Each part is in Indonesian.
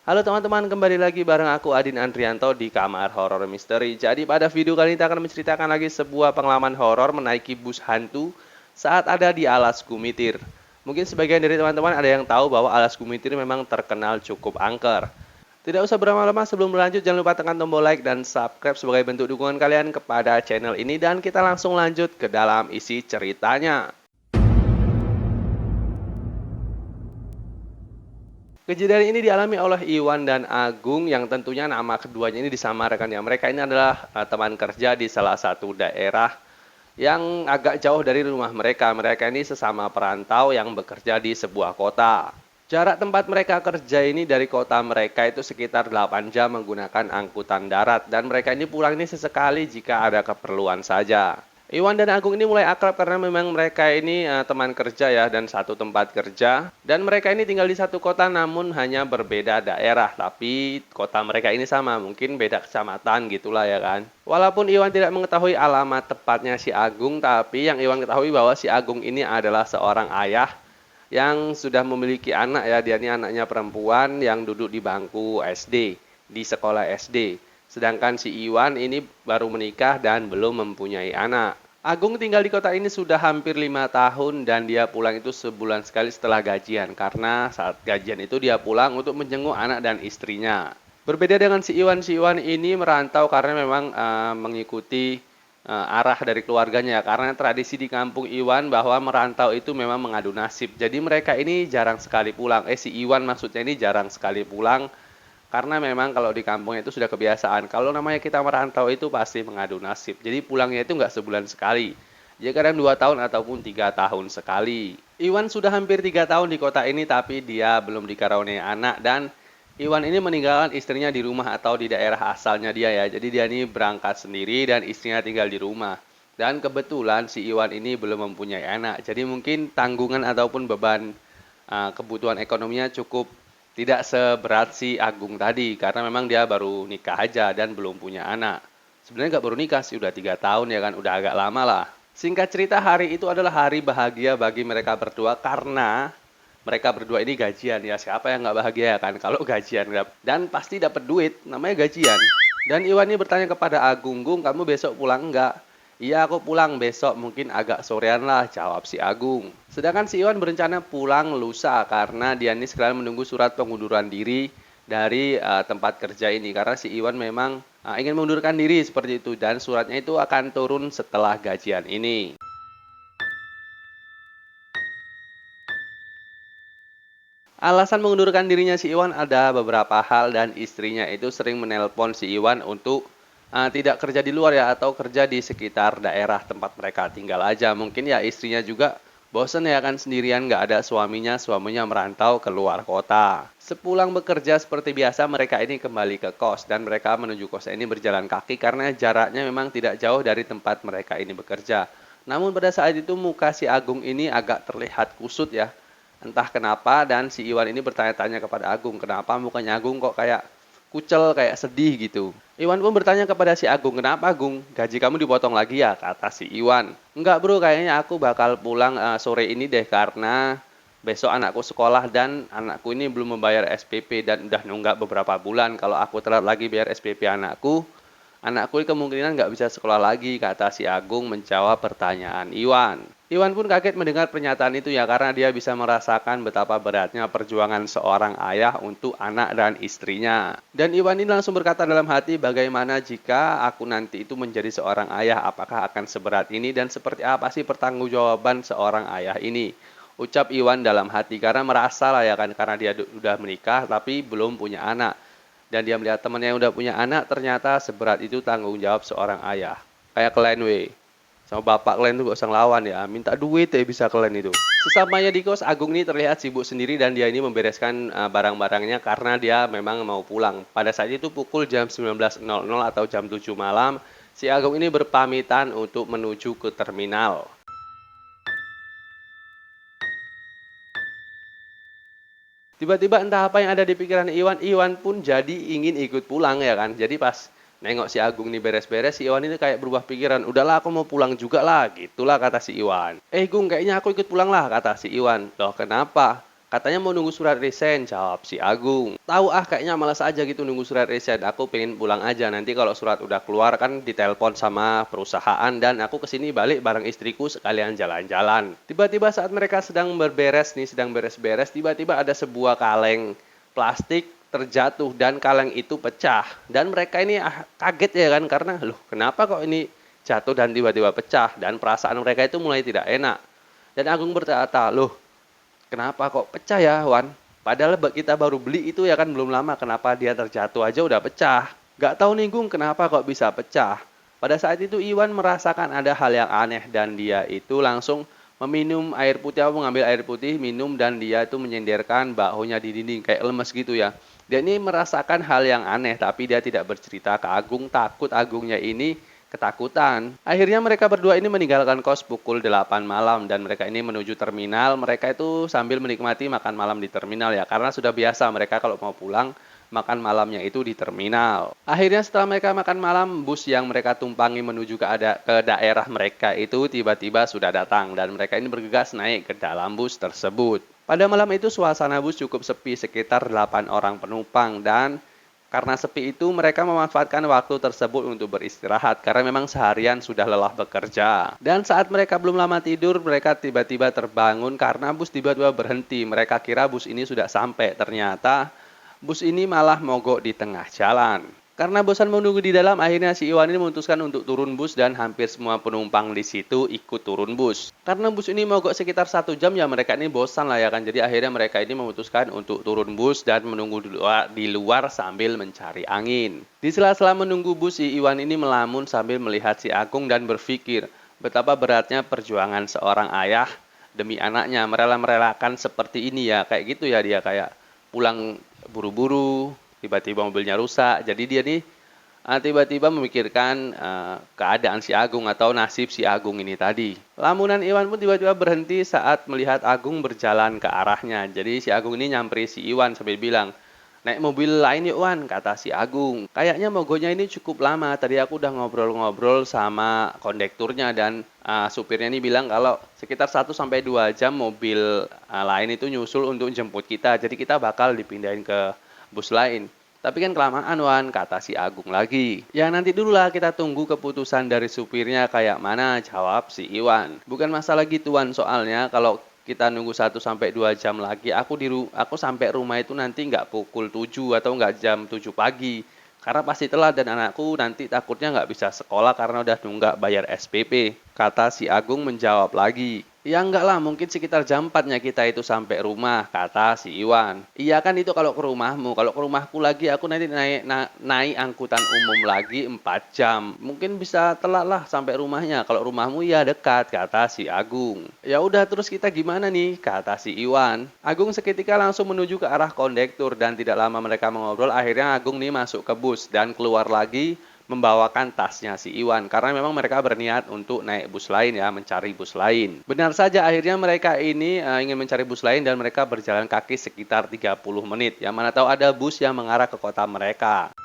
Halo teman-teman, kembali lagi bareng aku Adin Andrianto di Kamar Horor Misteri. Jadi pada video kali ini kita akan menceritakan lagi sebuah pengalaman horor menaiki bus hantu saat ada di Alas Gumitir. Mungkin sebagian dari teman-teman ada yang tahu bahwa Alas Gumitir memang terkenal cukup angker. Tidak usah berlama-lama, sebelum berlanjut jangan lupa tekan tombol like dan subscribe sebagai bentuk dukungan kalian kepada channel ini, dan kita langsung lanjut ke dalam isi ceritanya. Kejadian ini dialami oleh Iwan dan Agung yang tentunya nama keduanya ini disamarkan ya. Mereka ini adalah teman kerja di salah satu daerah yang agak jauh dari rumah mereka. Mereka ini sesama perantau yang bekerja di sebuah kota. Jarak tempat mereka kerja ini dari kota mereka itu sekitar 8 jam menggunakan angkutan darat, dan mereka ini pulang ini sesekali jika ada keperluan saja. Iwan dan Agung ini mulai akrab karena memang mereka ini teman kerja ya, dan satu tempat kerja. Dan mereka ini tinggal di satu kota namun hanya berbeda daerah. Tapi kota mereka ini sama, mungkin beda kecamatan gitulah ya kan. Walaupun Iwan tidak mengetahui alamat tepatnya si Agung, tapi yang Iwan ketahui bahwa si Agung ini adalah seorang ayah yang sudah memiliki anak ya. Dia ini anaknya perempuan yang duduk di bangku SD, di sekolah SD. Sedangkan si Iwan ini baru menikah dan belum mempunyai anak. Agung tinggal di kota ini sudah hampir 5 tahun, dan dia pulang itu sebulan sekali setelah gajian. Karena saat gajian itu dia pulang untuk menjenguk anak dan istrinya. Berbeda dengan si Iwan ini merantau karena memang mengikuti arah dari keluarganya. Karena tradisi di kampung Iwan bahwa merantau itu memang mengadu nasib. Jadi mereka ini jarang sekali pulang. Si Iwan maksudnya ini jarang sekali pulang. Karena memang kalau di kampung itu sudah kebiasaan. Kalau namanya kita merantau itu pasti mengadu nasib. Jadi pulangnya itu nggak sebulan sekali. Ya kadang 2 tahun ataupun 3 tahun sekali. Iwan sudah hampir 3 tahun di kota ini, tapi dia belum dikaruniai anak. Dan Iwan ini meninggalkan istrinya di rumah atau di daerah asalnya dia ya. Jadi dia ini berangkat sendiri dan istrinya tinggal di rumah. Dan kebetulan si Iwan ini belum mempunyai anak. Jadi mungkin tanggungan ataupun beban kebutuhan ekonominya cukup tidak seberat si Agung tadi, karena memang dia baru nikah aja dan belum punya anak. Sebenarnya nggak baru nikah sih, udah 3 tahun ya kan, udah agak lama lah. Singkat cerita, hari itu adalah hari bahagia bagi mereka berdua karena mereka berdua ini gajian ya. Siapa yang nggak bahagia ya kan kalau gajian, dan pasti dapat duit, namanya gajian. Dan Iwan ini bertanya kepada Agung, "Gung, kamu besok pulang nggak?" "Iya, aku pulang besok, mungkin agak sorean lah," jawab si Agung. Sedangkan si Iwan berencana pulang lusa karena dia ini sekalian menunggu surat pengunduran diri dari tempat kerja ini. Karena si Iwan memang ingin mengundurkan diri seperti itu, dan suratnya itu akan turun setelah gajian ini. Alasan mengundurkan dirinya si Iwan ada beberapa hal, dan istrinya itu sering menelpon si Iwan untuk tidak kerja di luar ya, atau kerja di sekitar daerah tempat mereka tinggal aja. Mungkin ya istrinya juga bosen ya kan sendirian, nggak ada suaminya merantau ke luar kota. Sepulang bekerja seperti biasa, mereka ini kembali ke kos, dan mereka menuju kos ini berjalan kaki karena jaraknya memang tidak jauh dari tempat mereka ini bekerja. Namun pada saat itu muka si Agung ini agak terlihat kusut ya. Entah kenapa, dan si Iwan ini bertanya-tanya kepada Agung, "Kenapa mukanya Agung kok kayak kucel, kayak sedih gitu?" Iwan pun bertanya kepada si Agung, "Kenapa Agung? Gaji kamu dipotong lagi ya?" Kata si Iwan. "Enggak bro, kayaknya aku bakal pulang sore ini deh, karena besok anakku sekolah dan anakku ini belum membayar SPP dan udah nunggak beberapa bulan. Kalau aku telat lagi bayar SPP anakku kemungkinan nggak bisa sekolah lagi," kata si Agung menjawab pertanyaan Iwan. Iwan pun kaget mendengar pernyataan itu ya, karena dia bisa merasakan betapa beratnya perjuangan seorang ayah untuk anak dan istrinya. Dan Iwan ini langsung berkata dalam hati, "Bagaimana jika aku nanti itu menjadi seorang ayah? Apakah akan seberat ini, dan seperti apa sih pertanggungjawaban seorang ayah ini?" Ucap Iwan dalam hati, karena merasa lah ya kan, karena dia udah menikah tapi belum punya anak. Dan dia melihat temannya yang udah punya anak, ternyata seberat itu tanggung jawab seorang ayah. Kayak kalian weh. Sama bapak kalian tuh gak usah ngelawan ya, minta duit ya bisa kalian itu. Sesampainya di kos, Agung ini terlihat sibuk sendiri, dan dia ini membereskan barang-barangnya karena dia memang mau pulang. Pada saat itu pukul jam 19.00 atau jam 7 malam, si Agung ini berpamitan untuk menuju ke terminal. Tiba-tiba entah apa yang ada di pikiran Iwan, Iwan pun jadi ingin ikut pulang ya kan. Jadi pas nengok si Agung nih beres-beres, si Iwan ini kayak berubah pikiran. "Udahlah, aku mau pulang juga lah," gitulah kata si Iwan. "Gung, kayaknya aku ikut pulang lah," kata si Iwan. "Loh kenapa?" Katanya mau nunggu surat resign, jawab si Agung. Tahu kayaknya malas aja gitu nunggu surat resign. Aku pengen pulang aja. Nanti kalau surat udah keluar kan ditelepon sama perusahaan dan aku kesini balik bareng istriku sekalian jalan-jalan. Tiba-tiba saat mereka sedang berberes nih, sedang beres-beres, tiba-tiba ada sebuah kaleng plastik terjatuh dan kaleng itu pecah. Dan mereka ini kaget ya kan karena loh kenapa kok ini jatuh dan tiba-tiba pecah dan perasaan mereka itu mulai tidak enak. Dan Agung berkata, loh kenapa kok pecah ya Wan? Padahal kita baru beli itu ya kan belum lama. Kenapa dia terjatuh aja udah pecah? Gak tahu nih Gung kenapa kok bisa pecah. Pada saat itu Iwan merasakan ada hal yang aneh dan dia itu langsung meminum air putih. Aku mengambil air putih, minum dan dia itu menyenderkan bahunya di dinding kayak lemes gitu ya. Dia ini merasakan hal yang aneh tapi dia tidak bercerita ke Agung. Takut Agungnya ini ketakutan. Akhirnya mereka berdua ini meninggalkan kos pukul 8 malam dan mereka ini menuju terminal. Mereka itu sambil menikmati makan malam di terminal ya, karena sudah biasa mereka kalau mau pulang makan malamnya itu di terminal. Akhirnya setelah mereka makan malam, bus yang mereka tumpangi menuju ke daerah mereka itu tiba-tiba sudah datang dan mereka ini bergegas naik ke dalam bus tersebut. Pada malam itu suasana bus cukup sepi, sekitar 8 orang penumpang dan karena sepi itu mereka memanfaatkan waktu tersebut untuk beristirahat karena memang seharian sudah lelah bekerja. Dan saat mereka belum lama tidur, mereka tiba-tiba terbangun karena bus tiba-tiba berhenti. Mereka kira bus ini sudah sampai, ternyata bus ini malah mogok di tengah jalan. Karena bosan menunggu di dalam, akhirnya si Iwan ini memutuskan untuk turun bus dan hampir semua penumpang di situ ikut turun bus. Karena bus ini mogok sekitar 1 jam ya mereka ini bosan lah ya kan. Jadi akhirnya mereka ini memutuskan untuk turun bus dan menunggu di luar sambil mencari angin. Di sela-sela menunggu bus, si Iwan ini melamun sambil melihat si Agung dan berpikir betapa beratnya perjuangan seorang ayah demi anaknya, merelakan seperti ini ya. Kayak gitu ya dia kayak pulang buru-buru. Tiba-tiba mobilnya rusak, jadi dia nih tiba-tiba memikirkan keadaan si Agung atau nasib si Agung ini tadi. Lamunan Iwan pun tiba-tiba berhenti saat melihat Agung berjalan ke arahnya. Jadi si Agung ini nyamperin si Iwan sambil bilang, naik mobil lain yuk Wan, kata si Agung. Kayaknya mogoknya ini cukup lama, tadi aku udah ngobrol-ngobrol sama kondekturnya dan supirnya ini bilang kalau sekitar 1-2 jam mobil lain itu nyusul untuk jemput kita. Jadi kita bakal dipindahin ke bus lain. Tapi kan kelamaan Wan, kata si Agung lagi. Ya nanti dulu lah kita tunggu keputusan dari supirnya kayak mana, jawab si Iwan. Bukan masalah gitu Wan, soalnya kalau kita nunggu 1-2 jam lagi, aku sampai rumah itu nanti nggak pukul 7 atau nggak jam 7 pagi. Karena pasti telat dan anakku nanti takutnya nggak bisa sekolah karena udah nunggak bayar SPP. Kata si Agung menjawab lagi. Ya enggak lah, mungkin sekitar jam 4-nya kita itu sampai rumah, kata si Iwan. Iya kan itu kalau ke rumahmu, kalau ke rumahku lagi aku nanti naik angkutan umum lagi 4 jam. Mungkin bisa telat lah sampai rumahnya, kalau rumahmu ya dekat, kata si Agung. Ya udah terus kita gimana nih, kata si Iwan. Agung seketika langsung menuju ke arah kondektur dan tidak lama mereka mengobrol, akhirnya Agung nih masuk ke bus dan keluar lagi membawakan tasnya si Iwan karena memang mereka berniat untuk naik bus lain ya, mencari bus lain. Benar saja akhirnya mereka ini ingin mencari bus lain dan mereka berjalan kaki sekitar 30 menit. Yang mana tahu ada bus yang mengarah ke kota mereka.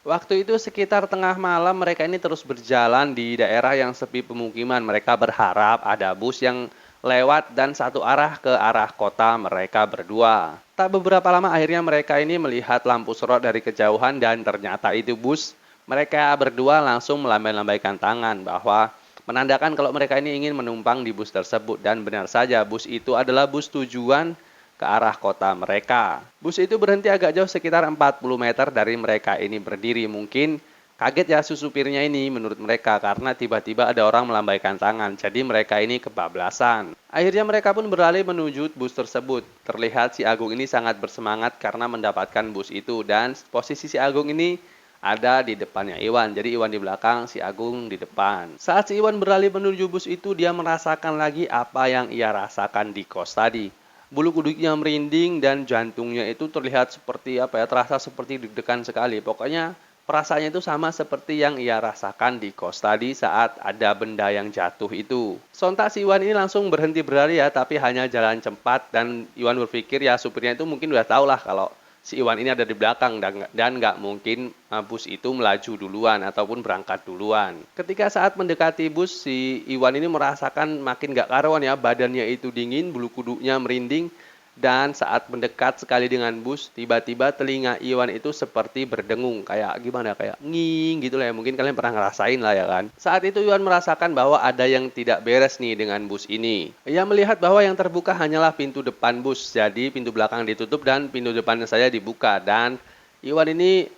Waktu itu sekitar tengah malam mereka ini terus berjalan di daerah yang sepi pemukiman. Mereka berharap ada bus yang lewat dan satu arah ke arah kota mereka berdua. Tak beberapa lama akhirnya mereka ini melihat lampu sorot dari kejauhan dan ternyata itu bus. Mereka berdua langsung melambai-lambaikan tangan bahwa menandakan kalau mereka ini ingin menumpang di bus tersebut. Dan benar saja bus itu adalah bus tujuan ke arah kota mereka. Bus itu berhenti agak jauh sekitar 40 meter dari mereka ini berdiri. Mungkin kaget ya supirnya ini menurut mereka karena tiba-tiba ada orang melambaikan tangan. Jadi mereka ini kebablasan. Akhirnya mereka pun beralih menuju bus tersebut. Terlihat si Agung ini sangat bersemangat karena mendapatkan bus itu. Dan posisi si Agung ini ada di depannya Iwan. Jadi Iwan di belakang, si Agung di depan. Saat si Iwan beralih menuju bus itu, dia merasakan lagi apa yang ia rasakan di kos tadi. Bulu kuduknya merinding dan jantungnya itu terlihat seperti terasa seperti deg-degan sekali. Pokoknya perasaannya itu sama seperti yang ia rasakan di kos tadi saat ada benda yang jatuh itu. Sontak si Iwan ini langsung berhenti berlari ya, tapi hanya jalan cepat dan Iwan berpikir ya supirnya itu mungkin udah tahu lah kalau si Iwan ini ada di belakang dan nggak mungkin bus itu melaju duluan ataupun berangkat duluan. Ketika saat mendekati bus, si Iwan ini merasakan makin nggak karuan ya, badannya itu dingin, bulu kuduknya merinding, dan saat mendekat sekali dengan bus, tiba-tiba telinga Iwan itu seperti berdengung, kayak gimana, kayak nging gitu lah ya, mungkin kalian pernah ngerasain lah ya kan. Saat itu Iwan merasakan bahwa ada yang tidak beres nih dengan bus ini. Ia melihat bahwa yang terbuka hanyalah pintu depan bus, jadi pintu belakang ditutup dan pintu depannya saja dibuka, dan Iwan ini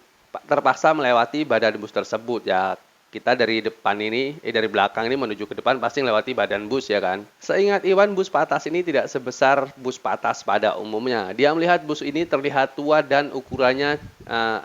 terpaksa melewati badan bus tersebut ya. Kita dari dari belakang ini menuju ke depan pasti melewati badan bus ya kan. Seingat Iwan, bus patas ini tidak sebesar bus patas pada umumnya. Dia melihat bus ini terlihat tua dan ukurannya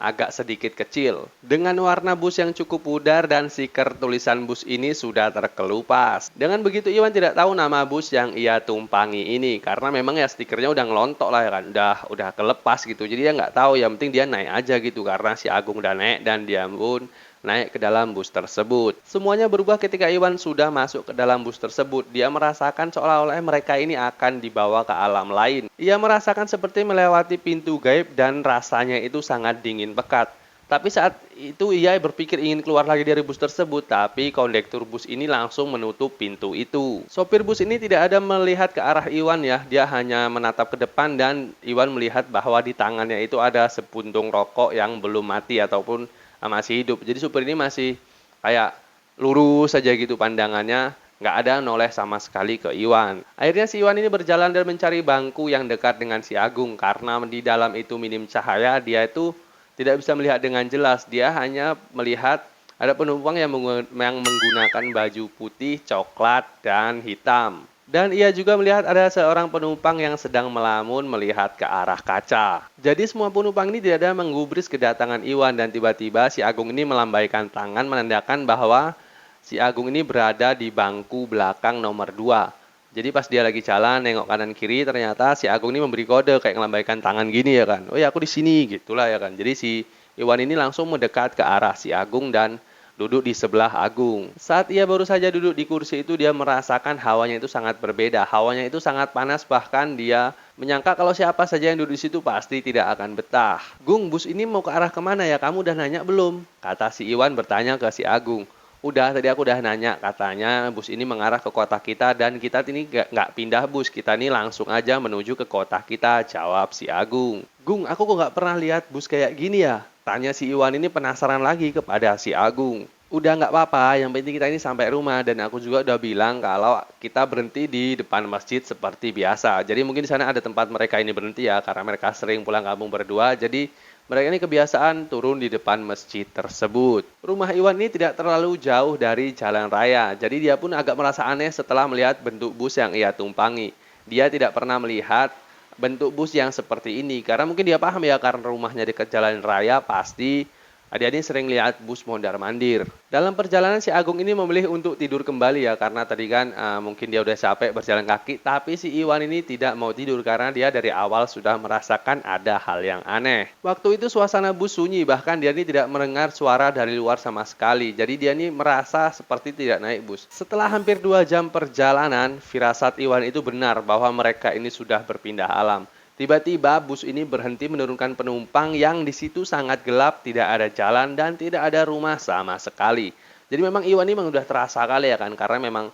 agak sedikit kecil. Dengan warna bus yang cukup pudar dan stiker tulisan bus ini sudah terkelupas. Dengan begitu Iwan tidak tahu nama bus yang ia tumpangi ini, karena memang ya stikernya udah ngelontok lah ya kan, udah kelepas gitu. Jadi dia nggak tahu, yang penting dia naik aja gitu, karena si Agung udah naik dan dia pun naik ke dalam bus tersebut. Semuanya berubah ketika Iwan sudah masuk ke dalam bus tersebut. Dia merasakan seolah-olah mereka ini akan dibawa ke alam lain. Ia merasakan seperti melewati pintu gaib dan rasanya itu sangat dingin pekat. Tapi saat itu ia berpikir ingin keluar lagi dari bus tersebut, tapi kondektur bus ini langsung menutup pintu itu. Sopir bus ini tidak ada melihat ke arah Iwan ya, dia hanya menatap ke depan dan Iwan melihat bahwa di tangannya itu ada sepuntung rokok yang belum mati ataupun masih hidup. Jadi supir ini masih kayak lurus saja gitu pandangannya, nggak ada noleh sama sekali ke Iwan. Akhirnya si Iwan ini berjalan dan mencari bangku yang dekat dengan si Agung, karena di dalam itu minim cahaya, dia itu tidak bisa melihat dengan jelas. Dia hanya melihat ada penumpang yang menggunakan baju putih, coklat, dan hitam. Dan ia juga melihat ada seorang penumpang yang sedang melamun melihat ke arah kaca. Jadi semua penumpang ini tidak ada menggubris kedatangan Iwan, dan tiba-tiba si Agung ini melambaikan tangan menandakan bahwa si Agung ini berada di bangku belakang nomor 2. Jadi pas dia lagi jalan nengok kanan kiri, ternyata si Agung ini memberi kode kayak melambaikan tangan gini ya kan. Oh ya, aku di sini gitulah ya kan. Jadi si Iwan ini langsung mendekat ke arah si Agung dan duduk di sebelah Agung. Saat ia baru saja duduk di kursi itu, dia merasakan hawanya itu sangat berbeda. Hawanya itu sangat panas, bahkan dia menyangka kalau siapa saja yang duduk di situ pasti tidak akan betah. Gung, bus ini mau ke arah kemana ya? Kamu udah nanya belum? Kata si Iwan bertanya ke si Agung. Udah, tadi aku udah nanya. Katanya bus ini mengarah ke kota kita dan kita ini nggak pindah bus. Kita ini langsung aja menuju ke kota kita, jawab si Agung. Gung, aku kok nggak pernah lihat bus kayak gini ya? Tanya si Iwan ini penasaran lagi kepada si Agung. Udah nggak apa-apa, yang penting kita ini sampai rumah, dan aku juga udah bilang kalau kita berhenti di depan masjid seperti biasa. Jadi mungkin di sana ada tempat mereka ini berhenti ya, karena mereka sering pulang kampung berdua. Jadi mereka ini kebiasaan turun di depan masjid tersebut. Rumah Iwan ini tidak terlalu jauh dari jalan raya. Jadi dia pun agak merasa aneh setelah melihat bentuk bus yang ia tumpangi. Dia tidak pernah melihat bentuk bus yang seperti ini, karena mungkin dia paham ya, karena rumahnya dekat jalan raya, pasti dia ini sering lihat bus mondar-mandir. Dalam perjalanan si Agung ini memilih untuk tidur kembali ya, karena tadi kan mungkin dia udah capek berjalan kaki, tapi si Iwan ini tidak mau tidur karena dia dari awal sudah merasakan ada hal yang aneh. Waktu itu suasana bus sunyi, bahkan dia ini tidak mendengar suara dari luar sama sekali. Jadi dia ini merasa seperti tidak naik bus. Setelah hampir 2 jam perjalanan, firasat Iwan itu benar bahwa mereka ini sudah berpindah alam. Tiba-tiba bus ini berhenti menurunkan penumpang yang di situ sangat gelap, tidak ada jalan dan tidak ada rumah sama sekali. Jadi memang Iwan ini memang udah terasa kali ya kan, karena memang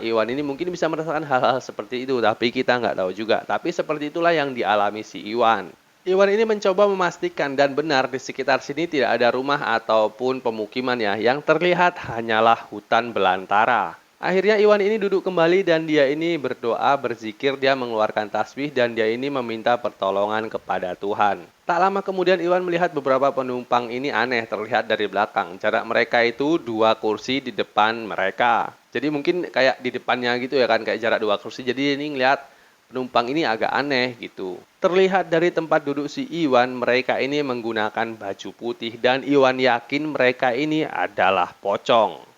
Iwan ini mungkin bisa merasakan hal-hal seperti itu, tapi kita nggak tahu juga. Tapi seperti itulah yang dialami si Iwan. Iwan ini mencoba memastikan, dan benar di sekitar sini tidak ada rumah ataupun pemukiman ya, yang terlihat hanyalah hutan belantara. Akhirnya Iwan ini duduk kembali dan dia ini berdoa, berzikir, dia mengeluarkan tasbih dan dia ini meminta pertolongan kepada Tuhan. Tak lama kemudian Iwan melihat beberapa penumpang ini aneh terlihat dari belakang. Jarak mereka itu 2 kursi di depan mereka. Jadi mungkin kayak di depannya gitu ya kan, kayak jarak 2 kursi. Jadi ini ngeliat penumpang ini agak aneh gitu. Terlihat dari tempat duduk si Iwan, mereka ini menggunakan baju putih dan Iwan yakin mereka ini adalah pocong.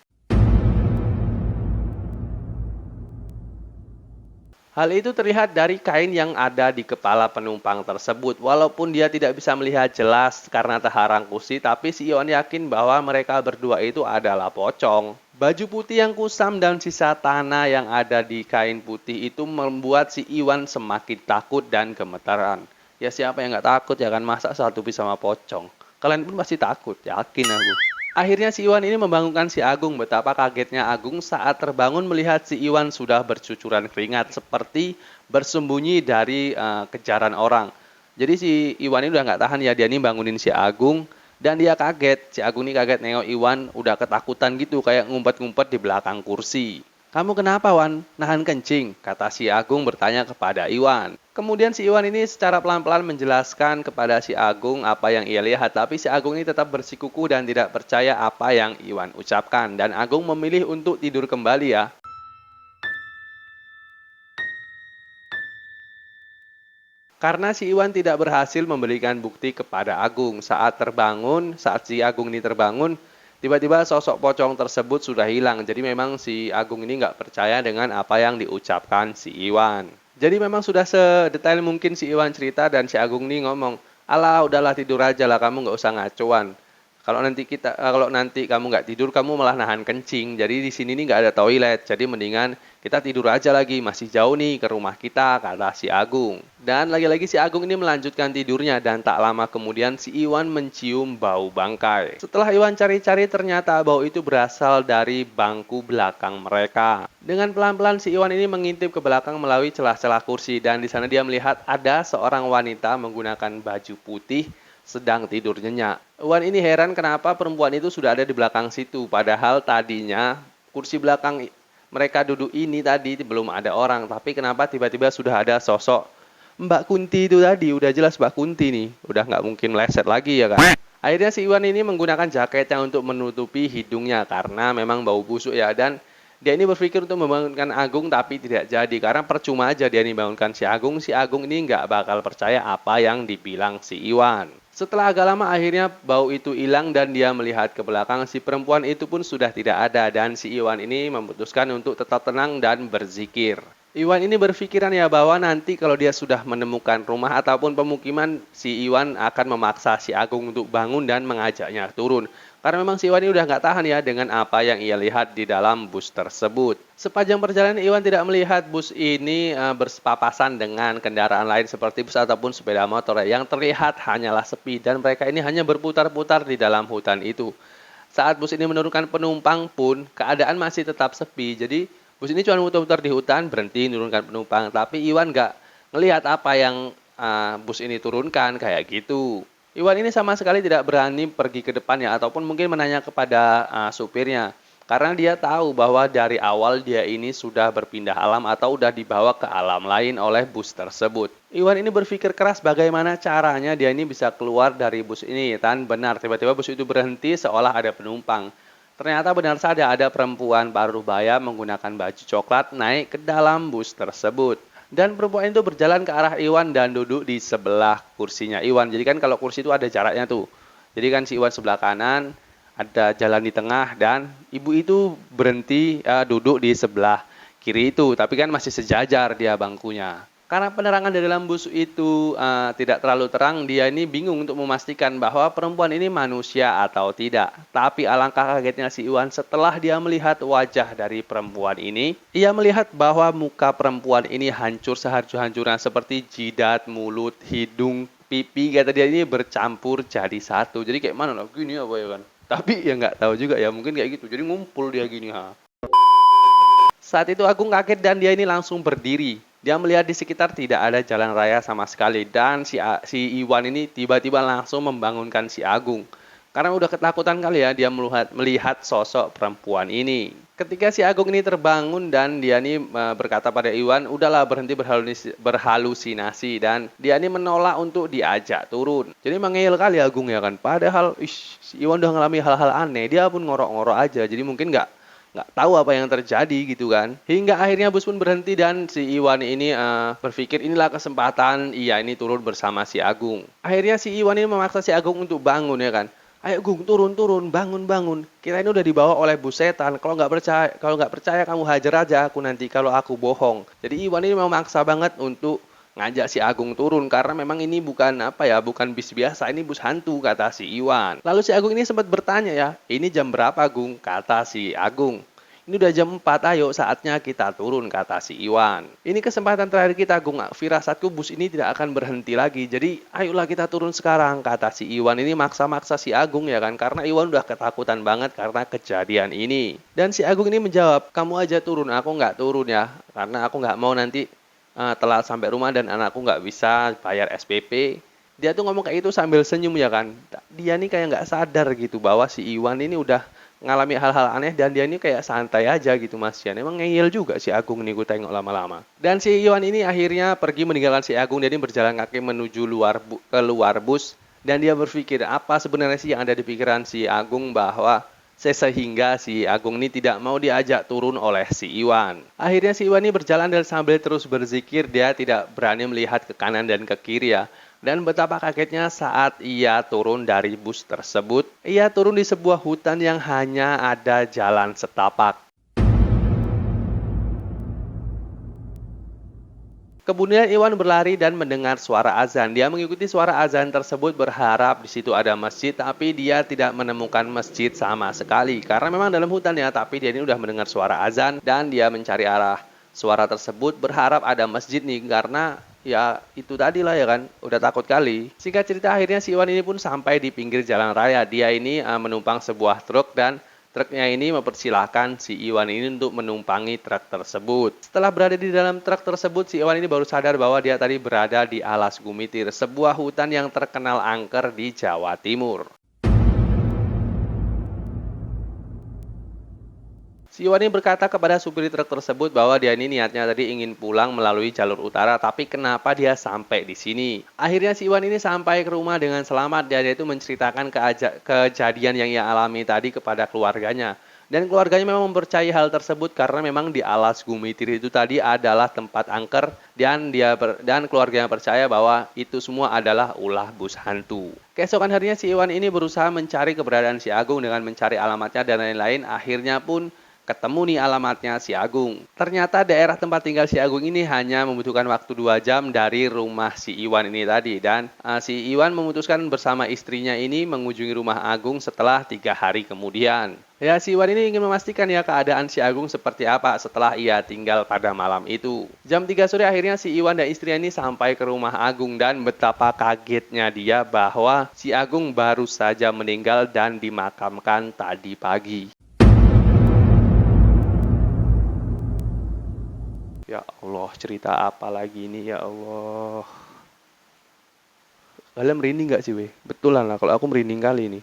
Hal itu terlihat dari kain yang ada di kepala penumpang tersebut. Walaupun dia tidak bisa melihat jelas karena terhalang kursi, tapi si Iwan yakin bahwa mereka berdua itu adalah pocong. Baju putih yang kusam dan sisa tanah yang ada di kain putih itu membuat si Iwan semakin takut dan gemetaran. Ya siapa yang nggak takut ya kan, masa satu bis sama pocong. Kalian pun pasti takut, yakin aku. Akhirnya si Iwan ini membangunkan si Agung. Betapa kagetnya Agung saat terbangun melihat si Iwan sudah bercucuran keringat seperti bersembunyi dari kejaran orang. Jadi si Iwan ini udah nggak tahan ya, dia ini bangunin si Agung dan dia kaget. Si Agung ini kaget nengok Iwan udah ketakutan gitu kayak ngumpet-ngumpet di belakang kursi. Kamu kenapa, Wan? Nahan kencing, kata si Agung bertanya kepada Iwan. Kemudian si Iwan ini secara pelan-pelan menjelaskan kepada si Agung apa yang ia lihat, tapi si Agung ini tetap bersikuku dan tidak percaya apa yang Iwan ucapkan. Dan Agung memilih untuk tidur kembali ya. Karena si Iwan tidak berhasil memberikan bukti kepada Agung. Saat si Agung ini terbangun, tiba-tiba sosok pocong tersebut sudah hilang. Jadi memang si Agung ini nggak percaya dengan apa yang diucapkan si Iwan. Jadi memang sudah sedetail mungkin si Iwan cerita dan si Agung ini ngomong, alah udahlah tidur aja lah, kamu nggak usah ngacuan. Kalau nanti kamu nggak tidur, kamu malah nahan kencing. Jadi di sini nih nggak ada toilet. Jadi mendingan kita tidur aja lagi. Masih jauh nih ke rumah kita, kata si Agung. Dan lagi-lagi si Agung ini melanjutkan tidurnya dan tak lama kemudian si Iwan mencium bau bangkai. Setelah Iwan cari-cari ternyata bau itu berasal dari bangku belakang mereka. Dengan pelan-pelan si Iwan ini mengintip ke belakang melalui celah-celah kursi dan di sana dia melihat ada seorang wanita menggunakan baju putih sedang tidur nyenyak. Iwan ini heran kenapa perempuan itu sudah ada di belakang situ. Padahal tadinya kursi belakang mereka duduk ini tadi belum ada orang. Tapi kenapa tiba-tiba sudah ada sosok Mbak Kunti itu tadi. Udah jelas Mbak Kunti nih. Udah nggak mungkin meleset lagi ya kan. Akhirnya si Iwan ini menggunakan jaketnya untuk menutupi hidungnya. Karena memang bau busuk ya. Dan dia ini berpikir untuk membangunkan Agung tapi tidak jadi. Karena percuma aja dia ini bangunkan si Agung. Si Agung ini nggak bakal percaya apa yang dibilang si Iwan. Setelah agak lama akhirnya bau itu hilang dan dia melihat ke belakang, si perempuan itu pun sudah tidak ada dan si Iwan ini memutuskan untuk tetap tenang dan berzikir. Iwan ini berpikiran ya bahwa nanti kalau dia sudah menemukan rumah ataupun pemukiman, si Iwan akan memaksa si Agung untuk bangun dan mengajaknya turun. Karena memang si Iwan ini udah nggak tahan ya dengan apa yang ia lihat di dalam bus tersebut. Sepanjang perjalanan Iwan tidak melihat bus ini berpapasan dengan kendaraan lain seperti bus ataupun sepeda motor. Yang terlihat hanyalah sepi dan mereka ini hanya berputar-putar di dalam hutan itu. Saat bus ini menurunkan penumpang pun keadaan masih tetap sepi. Jadi bus ini cuma muter-muter di hutan, berhenti menurunkan penumpang. Tapi Iwan nggak ngelihat apa yang bus ini turunkan kayak gitu. Iwan ini sama sekali tidak berani pergi ke depannya ataupun mungkin menanya kepada supirnya. Karena dia tahu bahwa dari awal dia ini sudah berpindah alam atau sudah dibawa ke alam lain oleh bus tersebut. Iwan ini berpikir keras bagaimana caranya dia ini bisa keluar dari bus ini. Dan benar, tiba-tiba bus itu berhenti seolah ada penumpang. Ternyata benar saja ada perempuan parubaya menggunakan baju coklat naik ke dalam bus tersebut. Dan perempuan itu berjalan ke arah Iwan dan duduk di sebelah kursinya Iwan. Jadi kan kalau kursi itu ada jaraknya tuh. Jadi kan si Iwan sebelah kanan, ada jalan di tengah dan ibu itu berhenti duduk di sebelah kiri itu. Tapi kan masih sejajar dia bangkunya. Karena penerangan di dalam bus itu tidak terlalu terang, dia ini bingung untuk memastikan bahwa perempuan ini manusia atau tidak. Tapi alangkah kagetnya si Iwan setelah dia melihat wajah dari perempuan ini, ia melihat bahwa muka perempuan ini hancur sehancur-hancurnya seperti jidat, mulut, hidung, pipi, kata dia ini bercampur jadi satu. Jadi kayak mana lah, gini apa ya kan? Tapi ya nggak tahu juga ya, mungkin kayak gitu. Jadi ngumpul dia gini ha. Saat itu Agung kaget dan dia ini langsung berdiri. Dia melihat di sekitar tidak ada jalan raya sama sekali dan si Iwan ini tiba-tiba langsung membangunkan si Agung. Karena udah ketakutan kali ya dia melihat sosok perempuan ini. Ketika si Agung ini terbangun dan dia ini berkata pada Iwan, udahlah berhenti berhalusinasi dan dia ini menolak untuk diajak turun. Jadi mengeyel kali Agung ya kan. Padahal si Iwan udah ngalami hal-hal aneh, dia pun ngorok-ngorok aja. Jadi mungkin nggak tahu apa yang terjadi gitu kan. Hingga akhirnya bus pun berhenti dan si Iwan ini berpikir inilah kesempatan ia ini turun bersama si Agung. Akhirnya si Iwan ini memaksa si Agung untuk bangun ya kan. Ayo Gung, turun, bangun. Kita ini udah dibawa oleh bus setan. Kalau nggak percaya kamu hajar aja aku nanti kalau aku bohong. Jadi Iwan ini memaksa banget untuk ngajak si Agung turun karena memang ini bukan bis biasa, ini bus hantu kata si Iwan. Lalu si Agung ini sempat bertanya ya, ini jam berapa Gung? Kata si Agung. Ini udah jam 4, ayo saatnya kita turun, kata si Iwan. Ini kesempatan terakhir kita, Agung. Firasatku bus ini tidak akan berhenti lagi. Jadi ayolah kita turun sekarang, kata si Iwan. Ini maksa-maksa si Agung ya kan. Karena Iwan udah ketakutan banget karena kejadian ini. Dan si Agung ini menjawab, kamu aja turun, aku nggak turun ya. Karena aku nggak mau nanti telat sampai rumah dan anakku nggak bisa bayar SPP. Dia tuh ngomong kayak itu sambil senyum ya kan. Dia nih kayak nggak sadar gitu bahwa si Iwan ini udah ngalami hal-hal aneh dan dia ini kayak santai aja gitu Mas Yan. Emang ngeyel juga si Agung nih gue tengok lama-lama. Dan si Iwan ini akhirnya pergi meninggalkan si Agung dan dia berjalan kaki menuju keluar bus. Dan dia berpikir apa sebenarnya sih yang ada di pikiran si Agung bahwa sehingga si Agung ini tidak mau diajak turun oleh si Iwan. Akhirnya si Iwan ini berjalan dan sambil terus berzikir, dia tidak berani melihat ke kanan dan ke kiri ya. Dan betapa kagetnya saat ia turun dari bus tersebut. Ia turun di sebuah hutan yang hanya ada jalan setapak. Kemudian Iwan berlari dan mendengar suara azan. Dia mengikuti suara azan tersebut berharap di situ ada masjid, tapi dia tidak menemukan masjid sama sekali. Karena memang dalam hutan ya, tapi dia ini udah mendengar suara azan dan dia mencari arah suara tersebut berharap ada masjid nih karena ya itu tadi lah ya kan, udah takut kali. Singkat cerita akhirnya si Iwan ini pun sampai di pinggir jalan raya. Dia ini menumpang sebuah truk dan truknya ini mempersilahkan si Iwan ini untuk menumpangi truk tersebut. Setelah berada di dalam truk tersebut, si Iwan ini baru sadar bahwa dia tadi berada di Alas Gumitir, sebuah hutan yang terkenal angker di Jawa Timur. Si Iwan ini berkata kepada supir truk tersebut bahwa dia ini niatnya tadi ingin pulang melalui jalur utara, tapi kenapa dia sampai di sini? Akhirnya si Iwan ini sampai ke rumah dengan selamat dan dia itu menceritakan kejadian yang ia alami tadi kepada keluarganya. Dan keluarganya memang mempercayai hal tersebut karena memang di Alas Gumitir itu tadi adalah tempat angker dan keluarganya percaya bahwa itu semua adalah ulah bus hantu. Keesokan harinya si Iwan ini berusaha mencari keberadaan si Agung dengan mencari alamatnya dan lain-lain. Akhirnya pun ketemu nih alamatnya si Agung. Ternyata daerah tempat tinggal si Agung ini hanya membutuhkan waktu 2 jam dari rumah si Iwan ini tadi. Dan si Iwan memutuskan bersama istrinya ini mengunjungi rumah Agung setelah 3 hari kemudian. Ya, si Iwan ini ingin memastikan ya keadaan si Agung seperti apa setelah ia tinggal pada malam itu. Jam 3 sore akhirnya si Iwan dan istrinya ini sampai ke rumah Agung dan betapa kagetnya dia bahwa si Agung baru saja meninggal dan dimakamkan tadi pagi. Ya Allah, cerita apa lagi ini ya Allah. Kalian merinding gak sih weh? Betulan lah kalau aku merinding kali ini.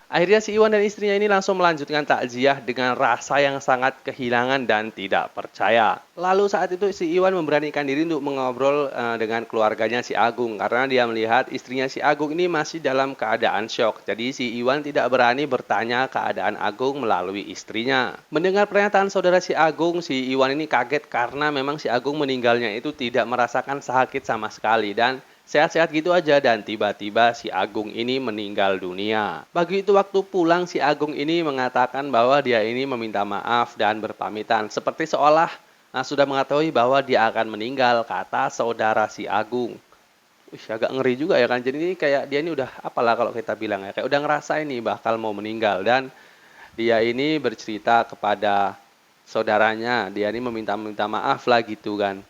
Akhirnya si Iwan dan istrinya ini langsung melanjutkan takziah dengan rasa yang sangat kehilangan dan tidak percaya. Lalu saat itu si Iwan memberanikan diri untuk mengobrol dengan keluarganya si Agung karena dia melihat istrinya si Agung ini masih dalam keadaan syok. Jadi si Iwan tidak berani bertanya keadaan Agung melalui istrinya. Mendengar pernyataan saudara si Agung, si Iwan ini kaget karena memang si Agung meninggalnya itu tidak merasakan sakit sama sekali dan sehat-sehat gitu aja dan tiba-tiba si Agung ini meninggal dunia. Begitu waktu pulang si Agung ini mengatakan bahwa dia ini meminta maaf dan berpamitan. Seperti seolah sudah mengetahui bahwa dia akan meninggal, kata saudara si Agung. Agak ngeri juga ya kan. Jadi ini kayak dia ini udah apalah kalau kita bilang ya. Kayak udah ngerasa ini bakal mau meninggal. Dan dia ini bercerita kepada saudaranya. Dia ini meminta maaf lah gitu kan.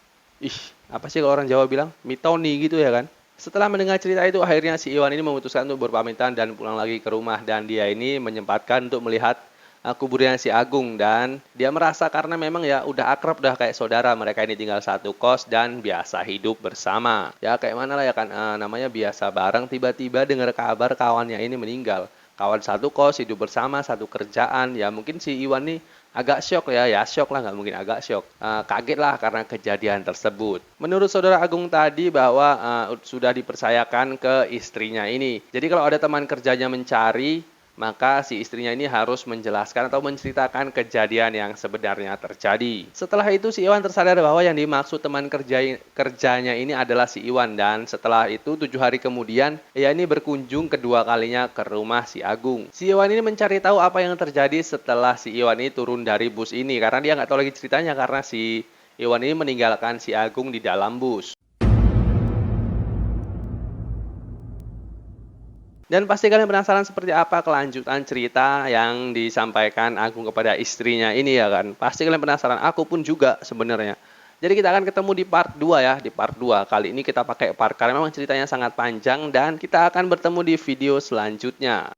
Apa sih kalau orang Jawa bilang? Mitoni gitu ya kan. Setelah mendengar cerita itu, akhirnya si Iwan ini memutuskan untuk berpamitan dan pulang lagi ke rumah. Dan dia ini menyempatkan untuk melihat kuburnya si Agung. Dan dia merasa karena memang ya udah akrab, udah kayak saudara. Mereka ini tinggal satu kos dan biasa hidup bersama. Ya kayak mana lah ya kan, namanya biasa bareng. Tiba-tiba dengar kabar kawannya ini meninggal. Kawan satu kos, hidup bersama, satu kerjaan. Ya mungkin si Iwan nih agak syok ya syok lah, nggak mungkin agak syok. Kaget lah karena kejadian tersebut. Menurut saudara Agung tadi bahwa sudah dipercayakan ke istrinya ini. Jadi kalau ada teman kerjanya mencari, maka si istrinya ini harus menjelaskan atau menceritakan kejadian yang sebenarnya terjadi. Setelah itu si Iwan tersadar bahwa yang dimaksud teman kerjanya ini adalah si Iwan. Dan setelah itu 7 hari kemudian ia ini berkunjung kedua kalinya ke rumah si Agung. Si Iwan ini mencari tahu apa yang terjadi setelah si Iwan ini turun dari bus ini. Karena dia nggak tahu lagi ceritanya karena si Iwan ini meninggalkan si Agung di dalam bus. Dan pasti kalian penasaran seperti apa kelanjutan cerita yang disampaikan Agung kepada istrinya ini ya kan. Pasti kalian penasaran, aku pun juga sebenarnya. Jadi kita akan ketemu di part 2 ya, di part 2. Kali ini kita pakai part karena memang ceritanya sangat panjang dan kita akan bertemu di video selanjutnya.